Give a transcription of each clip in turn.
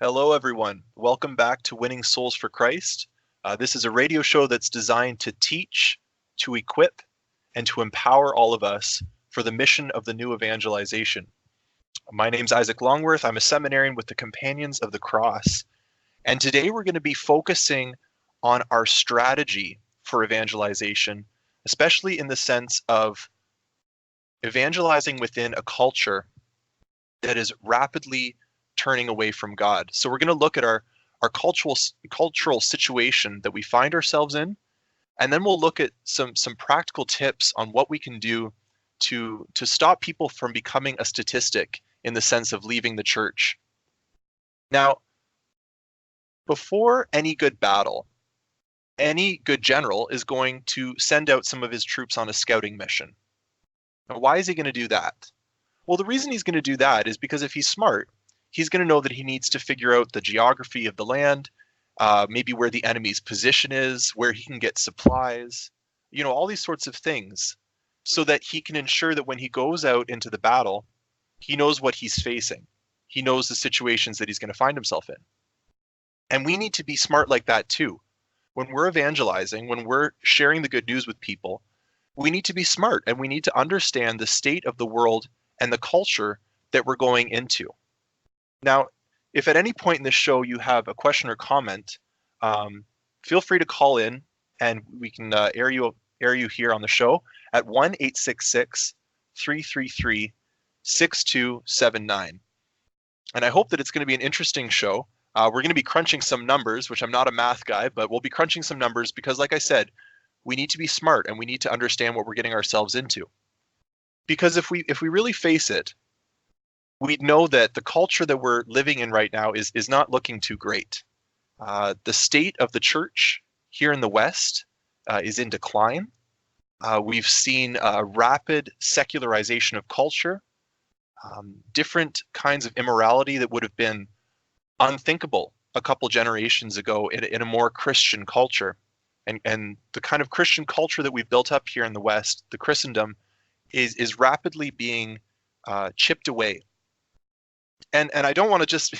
Hello, everyone. Welcome back to Winning Souls for Christ. This is a radio show that's designed to teach, to equip, and to empower all of us for the mission of the new evangelization. My name's Isaac Longworth. I'm a seminarian with the Companions of the Cross. And today we're going to be focusing on our strategy for evangelization, especially in the sense of evangelizing within a culture that is rapidly turning away from God. So we're going to look at our cultural situation that we find ourselves in, and then we'll look at some practical tips on what we can do to stop people from becoming a statistic in the sense of leaving the church. Now, before any good battle, any good general is going to send out some of his troops on a scouting mission. Now, why is he going to do that? Well, the reason he's going to do that is because if he's smart, he's going to know that he needs to figure out the geography of the land, maybe where the enemy's position is, where he can get supplies, all these sorts of things, so that he can ensure that when he goes out into the battle, he knows what he's facing. He knows the situations that he's going to find himself in. And we need to be smart like that too. When we're evangelizing, when we're sharing the good news with people, we need to be smart and we need to understand the state of the world and the culture that we're going into. Now, if at any point in this show you have a question or comment, feel free to call in and we can air you here on the show at 1-866-333-6279. And I hope that it's going to be an interesting show. We're going to be crunching some numbers, which I'm not a math guy, but we'll be crunching some numbers because, like I said, we need to be smart and we need to understand what we're getting ourselves into. Because if we really face it, we know that the culture that we're living in right now is not looking too great. The state of the church here in the West is in decline. We've seen a rapid secularization of culture, different kinds of immorality that would have been unthinkable a couple generations ago in a more Christian culture. And the kind of Christian culture that we've built up here in the West, the Christendom, is rapidly being chipped away. And I don't want to just,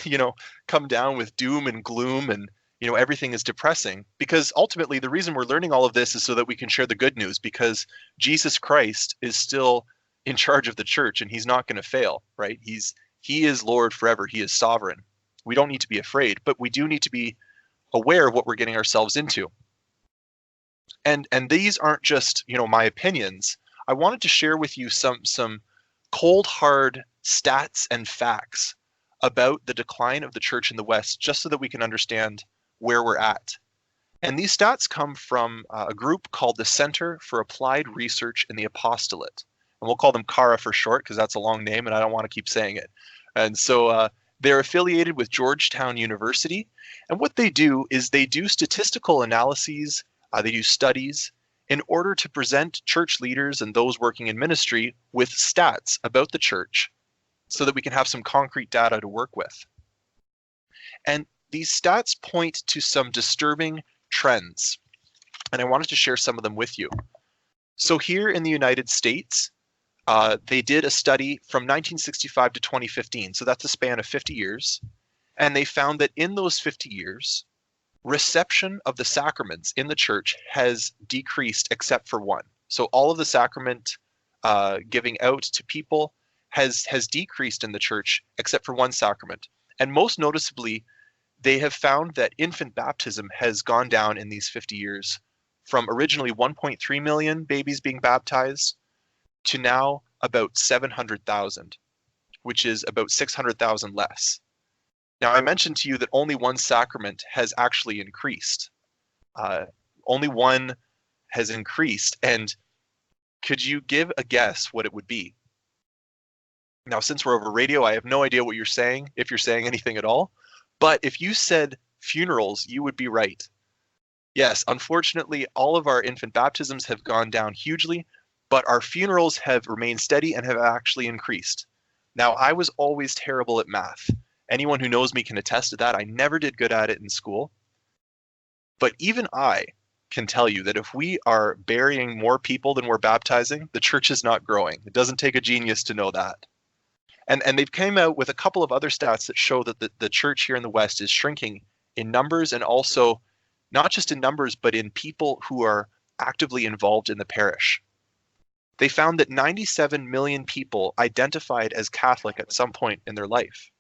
come down with doom and gloom and, everything is depressing, because ultimately the reason we're learning all of this is so that we can share the good news, because Jesus Christ is still in charge of the church and he's not going to fail, right? He is Lord forever. He is sovereign. We don't need to be afraid, but we do need to be aware of what we're getting ourselves into. And these aren't just, my opinions. I wanted to share with you some cold, hard stats and facts about the decline of the church in the West, just so that we can understand where we're at. And these stats come from a group called the Center for Applied Research in the Apostolate. And we'll call them CARA for short, because that's a long name and I don't want to keep saying it. And so they're affiliated with Georgetown University. And what they do is they do statistical analyses, they do studies in order to present church leaders and those working in ministry with stats about the church so that we can have some concrete data to work with. And these stats point to some disturbing trends, and I wanted to share some of them with you. So here in the United States, they did a study from 1965 to 2015, so that's a span of 50 years, and they found that in those 50 years, reception of the sacraments in the church has decreased except for one. So all of the sacrament giving out to people has decreased in the church except for one sacrament. And most noticeably, they have found that infant baptism has gone down in these 50 years from originally 1.3 million babies being baptized to now about 700,000, which is about 600,000 less. Now, I mentioned to you that only one sacrament has actually increased. Only one has increased. And could you give a guess what it would be? Now, since we're over radio, I have no idea what you're saying, if you're saying anything at all. But if you said funerals, you would be right. Yes, unfortunately, all of our infant baptisms have gone down hugely, but our funerals have remained steady and have actually increased. Now, I was always terrible at math. Anyone who knows me can attest to that. I never did good at it in school. But even I can tell you that if we are burying more people than we're baptizing, the church is not growing. It doesn't take a genius to know that. And they've came out with a couple of other stats that show that the church here in the West is shrinking in numbers, and also not just in numbers, but in people who are actively involved in the parish. They found that 97 million people identified as Catholic at some point in their life.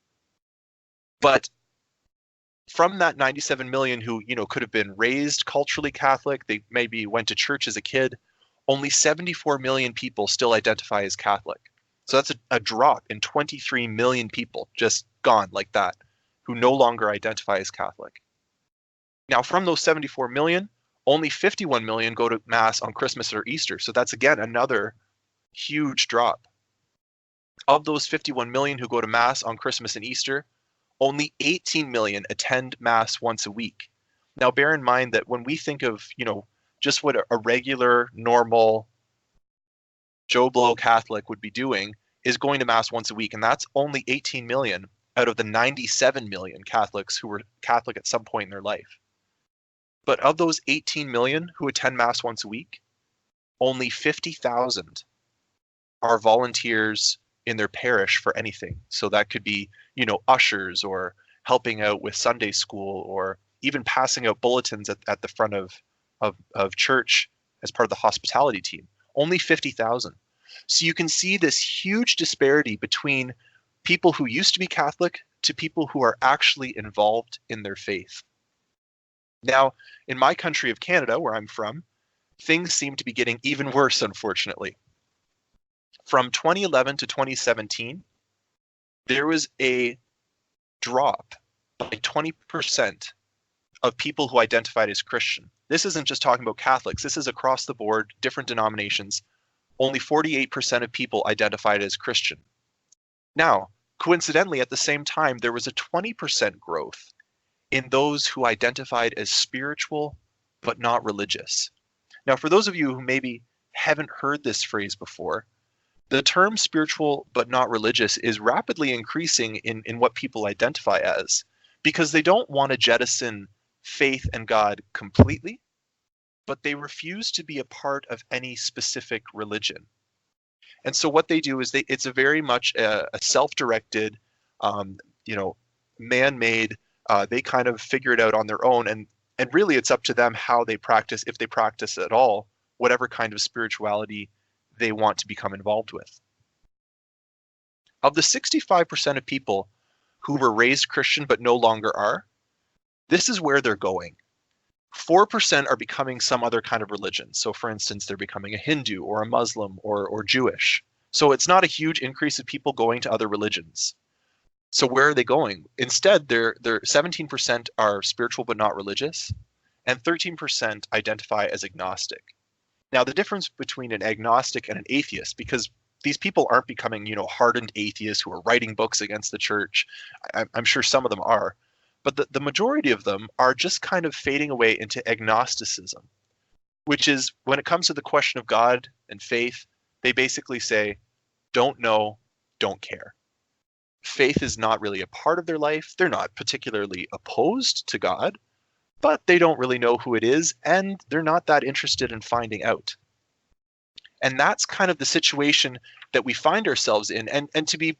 But from that 97 million who, could have been raised culturally Catholic, they maybe went to church as a kid, only 74 million people still identify as Catholic. So that's a drop in 23 million people, just gone like that, who no longer identify as Catholic. Now, from those 74 million, only 51 million go to Mass on Christmas or Easter. So that's, again, another huge drop. Of those 51 million who go to Mass on Christmas and Easter, only 18 million attend Mass once a week. Now, bear in mind that when we think of, just what a regular, normal Joe Blow Catholic would be doing is going to Mass once a week. And that's only 18 million out of the 97 million Catholics who were Catholic at some point in their life. But of those 18 million who attend Mass once a week, only 50,000 are volunteers in their parish for anything. So that could be, ushers, or helping out with Sunday school, or even passing out bulletins at the front of church as part of the hospitality team. Only 50,000. So you can see this huge disparity between people who used to be Catholic to people who are actually involved in their faith. Now, in my country of Canada, where I'm from, things seem to be getting even worse, unfortunately. From 2011 to 2017, there was a drop by 20% of people who identified as Christian. This isn't just talking about Catholics. This is across the board, different denominations. Only 48% of people identified as Christian. Now, coincidentally, at the same time, there was a 20% growth in those who identified as spiritual but not religious. Now, for those of you who maybe haven't heard this phrase before, the term spiritual but not religious is rapidly increasing in what people identify as, because they don't want to jettison faith and God completely, but they refuse to be a part of any specific religion. And so what they do is it's a very much a self-directed, man-made, they kind of figure it out on their own, and really it's up to them how they practice, if they practice at all, whatever kind of spirituality they want to become involved with. Of the 65% of people who were raised Christian but no longer are, this is where they're going. 4% are becoming some other kind of religion. So for instance, they're becoming a Hindu or a Muslim or Jewish. So it's not a huge increase of people going to other religions. So where are they going? Instead, they're 17% are spiritual but not religious, and 13% identify as agnostic. Now, the difference between an agnostic and an atheist, because these people aren't becoming, hardened atheists who are writing books against the church. I'm sure some of them are, but the majority of them are just kind of fading away into agnosticism, which is, when it comes to the question of God and faith, they basically say, don't know, don't care. Faith is not really a part of their life. They're not particularly opposed to God, but they don't really know who it is, and they're not that interested in finding out. And that's kind of the situation that we find ourselves in. And to be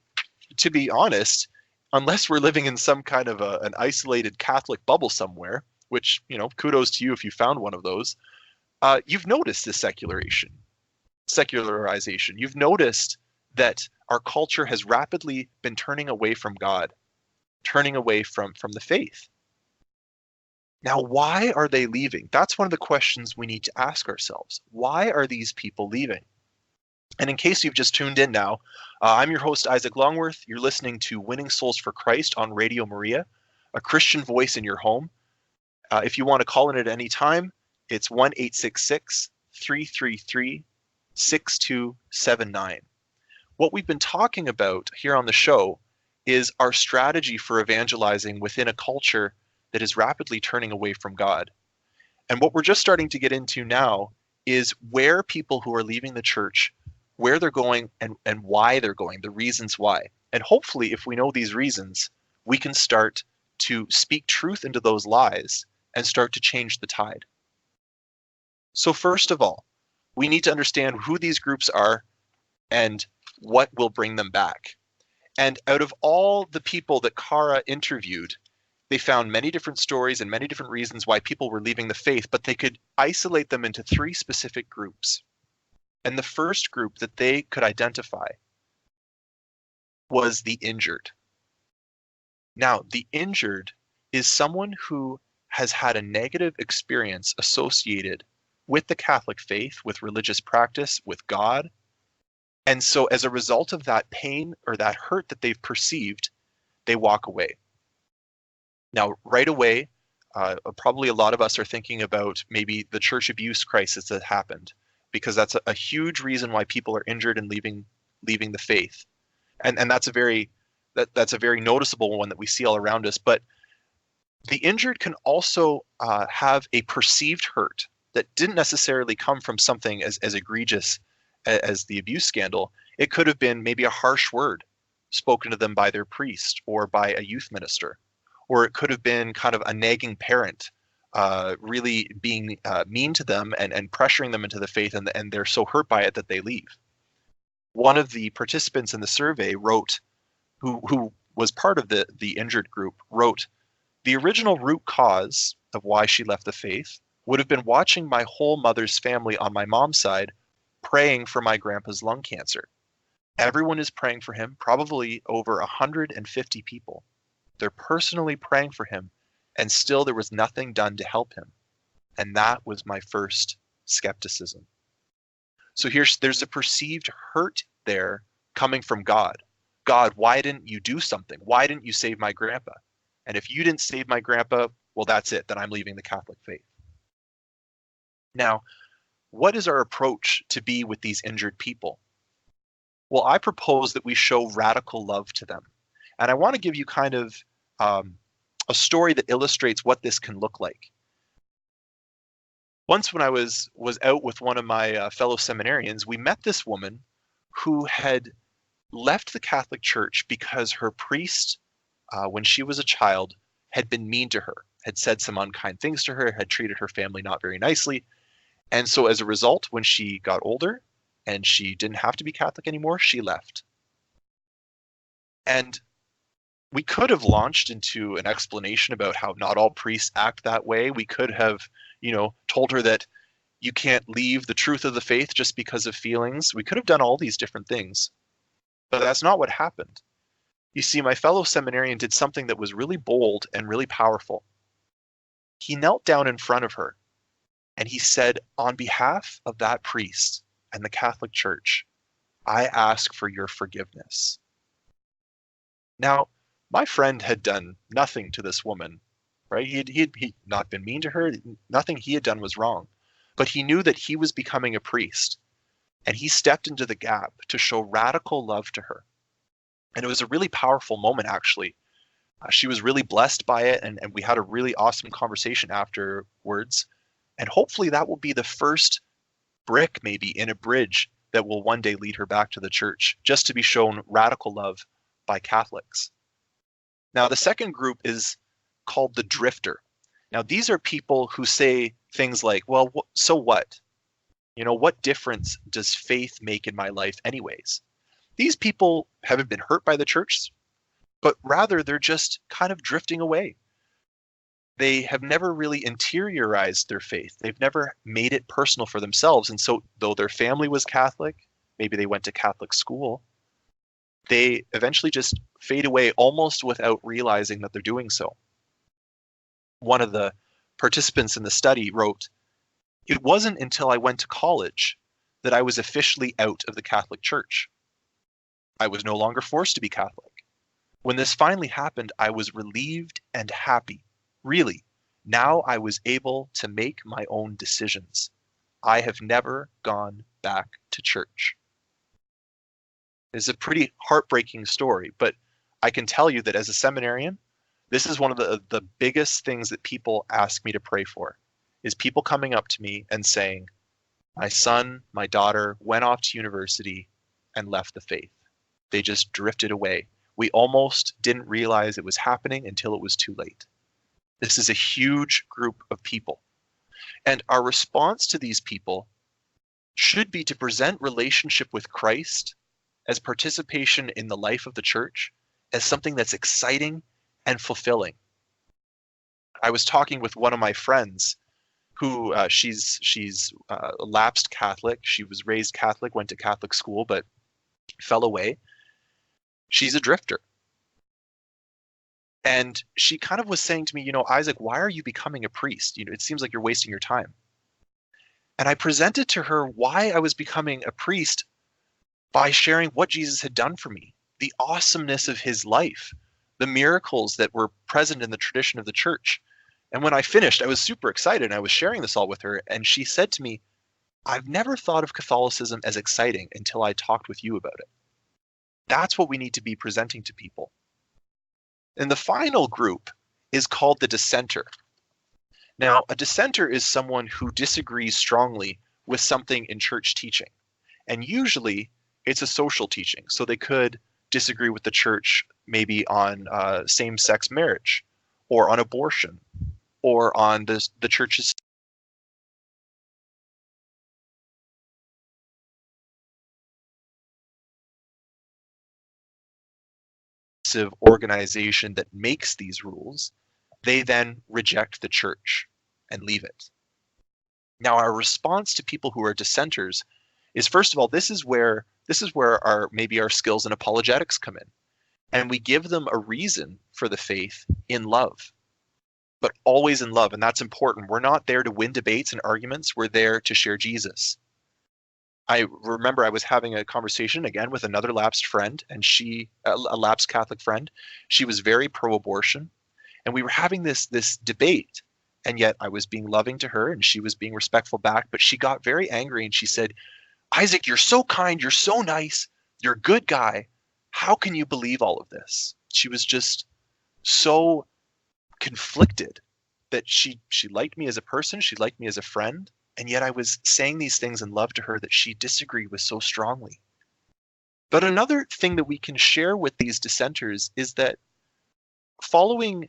honest, unless we're living in some kind of an isolated Catholic bubble somewhere, which, kudos to you if you found one of those, you've noticed this secularization. You've noticed that our culture has rapidly been turning away from God, turning away from the faith. Now, why are they leaving? That's one of the questions we need to ask ourselves. Why are these people leaving? And in case you've just tuned in now, I'm your host, Isaac Longworth. You're listening to Winning Souls for Christ on Radio Maria, a Christian voice in your home. If you want to call in at any time, it's 1-866-333-6279. What we've been talking about here on the show is our strategy for evangelizing within a culture that is rapidly turning away from God. And what we're just starting to get into now is where people who are leaving the church, where they're going and why they're going, the reasons why. And hopefully, if we know these reasons, we can start to speak truth into those lies and start to change the tide. So first of all, we need to understand who these groups are and what will bring them back. And out of all the people that Kara interviewed, they found many different stories and many different reasons why people were leaving the faith, but they could isolate them into three specific groups. And the first group that they could identify was the injured. Now, the injured is someone who has had a negative experience associated with the Catholic faith, with religious practice, with God. And so as a result of that pain or that hurt that they've perceived, they walk away. Now, right away, probably a lot of us are thinking about maybe the church abuse crisis that happened, because that's a huge reason why people are injured and leaving the faith. And that's a very noticeable one that we see all around us. But the injured can also have a perceived hurt that didn't necessarily come from something as egregious as the abuse scandal. It could have been maybe a harsh word spoken to them by their priest or by a youth minister. Or it could have been kind of a nagging parent really being mean to them and pressuring them into the faith, and they're so hurt by it that they leave. One of the participants in the survey wrote, who was part of the injured group, wrote, "The original root cause of why she left the faith would have been watching my whole mother's family on my mom's side praying for my grandpa's lung cancer. Everyone is praying for him, probably over 150 people. They're personally praying for him, and still there was nothing done to help him. And that was my first skepticism." So there's a perceived hurt there coming from God. God, why didn't you do something? Why didn't you save my grandpa? And if you didn't save my grandpa, well, that's it. Then I'm leaving the Catholic faith. Now, what is our approach to be with these injured people? Well, I propose that we show radical love to them. And I want to give you kind of a story that illustrates what this can look like. Once when I was out with one of my fellow seminarians, we met this woman who had left the Catholic Church because her priest, when she was a child, had been mean to her, had said some unkind things to her, had treated her family not very nicely. And so as a result, when she got older and she didn't have to be Catholic anymore, she left. And we could have launched into an explanation about how not all priests act that way. We could have, told her that you can't leave the truth of the faith just because of feelings. We could have done all these different things, but that's not what happened. You see, my fellow seminarian did something that was really bold and really powerful. He knelt down in front of her and he said, "On behalf of that priest and the Catholic Church, I ask for your forgiveness." Now, my friend had done nothing to this woman, right? He'd not been mean to her. Nothing he had done was wrong. But he knew that he was becoming a priest, and he stepped into the gap to show radical love to her. And it was a really powerful moment, actually. She was really blessed by it, and we had a really awesome conversation afterwards. And hopefully that will be the first brick, maybe, in a bridge that will one day lead her back to the church, just to be shown radical love by Catholics. Now, the second group is called the drifter. Now, these are people who say things like, well, so what? What difference does faith make in my life anyways? These people haven't been hurt by the church, but rather they're just kind of drifting away. They have never really interiorized their faith. They've never made it personal for themselves. And so though their family was Catholic, maybe they went to Catholic school, they eventually just fade away almost without realizing that they're doing so. One of the participants in the study wrote, "It wasn't until I went to college that I was officially out of the Catholic Church. I was no longer forced to be Catholic. When this finally happened, I was relieved and happy. Really, now I was able to make my own decisions. I have never gone back to church." It's a pretty heartbreaking story, but I can tell you that as a seminarian, this is one of the biggest things that people ask me to pray for, is people coming up to me and saying, "My son, my daughter went off to university and left the faith. They just drifted away. We almost didn't realize it was happening until it was too late." This is a huge group of people. And our response to these people should be to present relationship with Christ as participation in the life of the church as something that's exciting and fulfilling. I was talking with one of my friends who she's a lapsed Catholic. She was raised Catholic, went to Catholic school, but fell away. She's a drifter. And she kind of was saying to me, Isaac, why are you becoming a priest? It seems like you're wasting your time. And I presented to her why I was becoming a priest by sharing what Jesus had done for me, the awesomeness of his life, the miracles that were present in the tradition of the church. And when I finished, I was super excited. I was sharing this all with her. And she said to me, I've never thought of Catholicism as exciting until I talked with you about it. That's what we need to be presenting to people. And the final group is called the dissenter. Now, a dissenter is someone who disagrees strongly with something in church teaching. And usually it's a social teaching. So they could disagree with the church maybe on same-sex marriage or on abortion or on the church's organization that makes these rules. They then reject the church and leave it. Now, our response to people who are dissenters is, first of all, this is where maybe our skills in apologetics come in. And we give them a reason for the faith in love, but always in love. And that's important. We're not there to win debates and arguments. We're there to share Jesus. I remember I was having a conversation again with another lapsed friend, and a lapsed Catholic friend. She was very pro-abortion, and we were having this debate. And yet I was being loving to her, and she was being respectful back. But she got very angry, and she said, "Isaac, you're so kind. You're so nice. You're a good guy. How can you believe all of this?" She was just so conflicted that she liked me as a person. She liked me as a friend. And yet I was saying these things in love to her that she disagreed with so strongly. But another thing that we can share with these dissenters is that following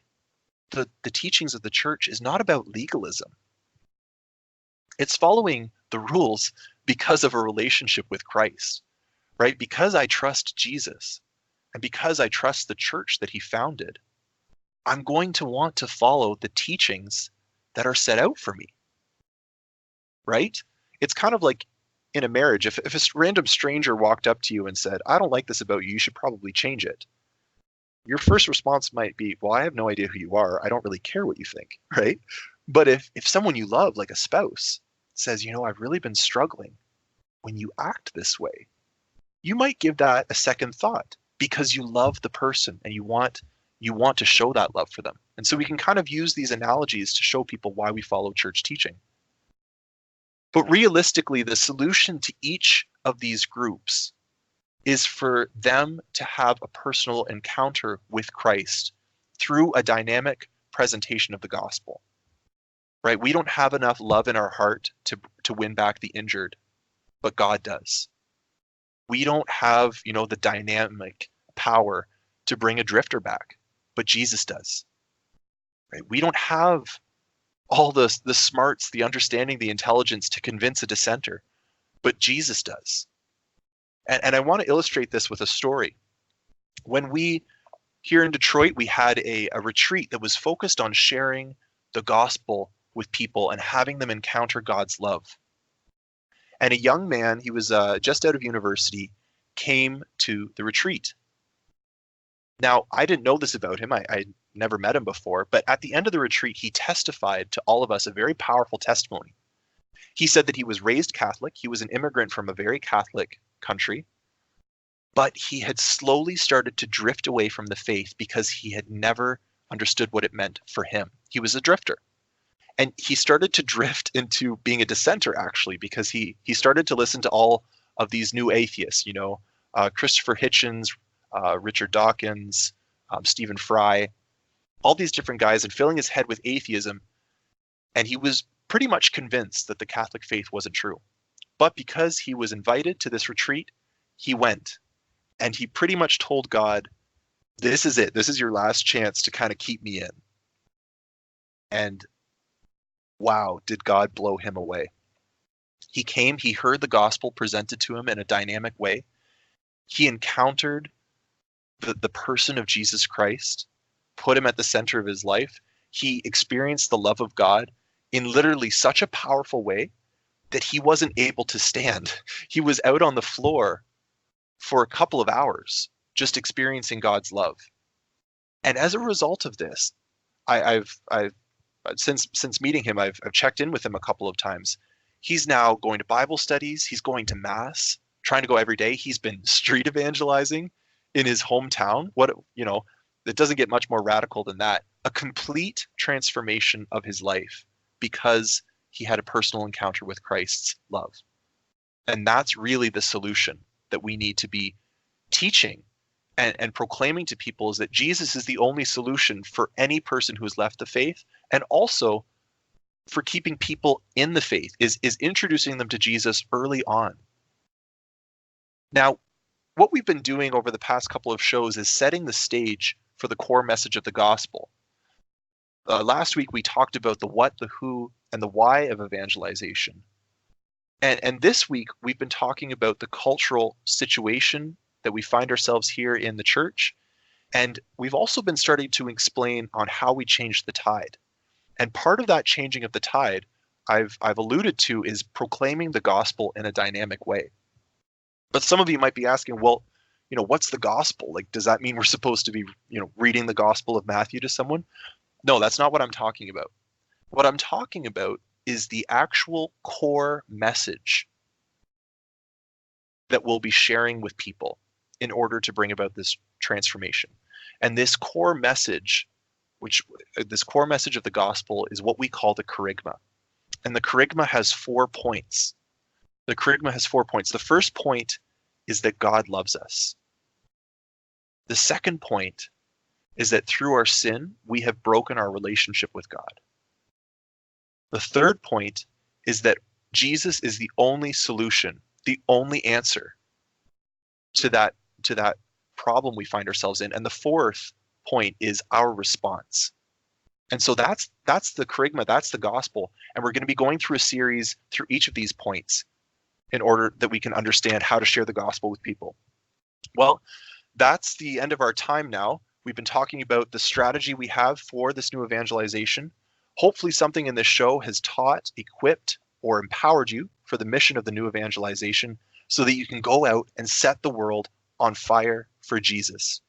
the teachings of the church is not about legalism. It's following the rules because of a relationship with Christ, right? Because I trust Jesus and because I trust the church that he founded, I'm going to want to follow the teachings that are set out for me. Right? It's kind of like in a marriage. If a random stranger walked up to you and said, "I don't like this about you, you should probably change it," your first response might be, "Well, I have no idea who you are. I don't really care what you think," right? But if someone you love, like a spouse, says, "I've really been struggling when you act this way," you might give that a second thought because you love the person and you want to show that love for them. And so we can kind of use these analogies to show people why we follow church teaching. But realistically, the solution to each of these groups is for them to have a personal encounter with Christ through a dynamic presentation of the gospel. Right? We don't have enough love in our heart to win back the injured, but God does. We don't have, the dynamic power to bring a drifter back, but Jesus does. Right? We don't have all the smarts, the understanding, the intelligence to convince a dissenter, but Jesus does. And I want to illustrate this with a story. When we, here in Detroit, we had a retreat that was focused on sharing the gospel with people and having them encounter God's love. And a young man, he was just out of university, came to the retreat. Now, I didn't know this about him. I never met him before, but at the end of the retreat, he testified to all of us a very powerful testimony. He said that he was raised Catholic. He was an immigrant from a very Catholic country, but he had slowly started to drift away from the faith because he had never understood what it meant for him. He was a drifter. And he started to drift into being a dissenter, actually, because he started to listen to all of these new atheists, Christopher Hitchens, Richard Dawkins, Stephen Fry, all these different guys, and filling his head with atheism. And he was pretty much convinced that the Catholic faith wasn't true. But because he was invited to this retreat, he went. And he pretty much told God, "This is it. This is your last chance to kind of keep me in." And wow, did God blow him away. He came, he heard the gospel presented to him in a dynamic way. He encountered the person of Jesus Christ, put him at the center of his life. He experienced the love of God in literally such a powerful way that he wasn't able to stand. He was out on the floor for a couple of hours just experiencing God's love. And as a result of this, I've since meeting him, I've checked in with him a couple of times. He's now going to Bible studies. He's going to mass, trying to go every day. He's been street evangelizing in his hometown. It doesn't get much more radical than that. A complete transformation of his life because he had a personal encounter with Christ's love. And that's really the solution that we need to be teaching and proclaiming to people, is that Jesus is the only solution for any person who has left the faith, and also for keeping people in the faith, is introducing them to Jesus early on. Now, what we've been doing over the past couple of shows is setting the stage for the core message of the gospel. Last week we talked about the what, the who, and the why of evangelization. And this week we've been talking about the cultural situation that we find ourselves here in the church. And we've also been starting to explain on how we change the tide. And part of that changing of the tide, I've alluded to, is proclaiming the gospel in a dynamic way. But some of you might be asking, well, what's the gospel? Like, does that mean we're supposed to be, reading the Gospel of Matthew to someone? No, that's not what I'm talking about. What I'm talking about is the actual core message that we'll be sharing with people in order to bring about this transformation. And this core message, this core message of the gospel, is what we call the kerygma. And the kerygma has 4 points. The kerygma has 4 points. The first point is that God loves us. The second point is that through our sin, we have broken our relationship with God. The third point is that Jesus is the only solution, the only answer to that problem we find ourselves in. And the fourth point is our response. And so that's the kerygma, that's the gospel. And we're going to be going through a series through each of these points in order that we can understand how to share the gospel with people. Well, that's the end of our time now. We've been talking about the strategy we have for this new evangelization. Hopefully something in this show has taught, equipped, or empowered you for the mission of the new evangelization so that you can go out and set the world on fire for Jesus.